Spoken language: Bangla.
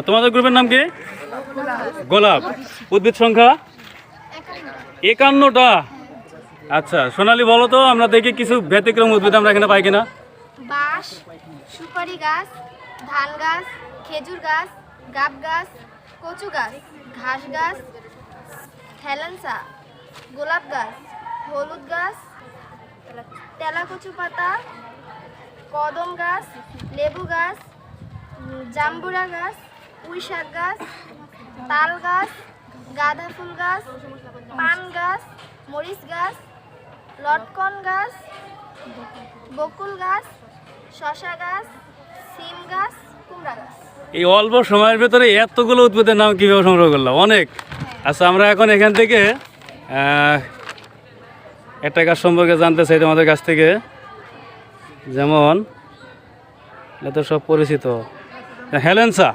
তোমাদের গ্রুপের নাম কি? গোলাপ। উদ্ভিদ সংখ্যা 51টা। আচ্ছা সোনালী বলো তো, আমরা দেখি কিছু ব্যতিক্রম উদ্ভিদ আমরা এখানে পাই কিনা। বাঁশ, সুপারি গাছ, ধান গাছ, খেজুর গাছ, গাব গাছ, কচু গাছ, ঘাস গাছ, হেলেঞ্চা, গোলাপ গাছ, হলুদ গাছ, তেলাকচু পাতা, কদম গাছ, লেবু গাছ, জাম্বুরা গাছ, পুঁই শাক গাছ, তাল গাছ, গাঁদা ফুল গাছ, পান গাছ, মরিচ গাছ, লটকন গাছ, বকুল গাছ, শশা গাছ, সিম গাছ, কুমড়া গাছ। এই অল্প সময়ের ভেতরে এতগুলো উদ্ভিদের নাম কীভাবে সংগ্রহ করলাম? অনেক। আচ্ছা আমরা এখন এখান থেকে একটা গাছ সম্পর্কে জানতে চাই তোমাদের কাছ থেকে। যেমন এটা তো সব পরিচিত হেলেঞ্চা।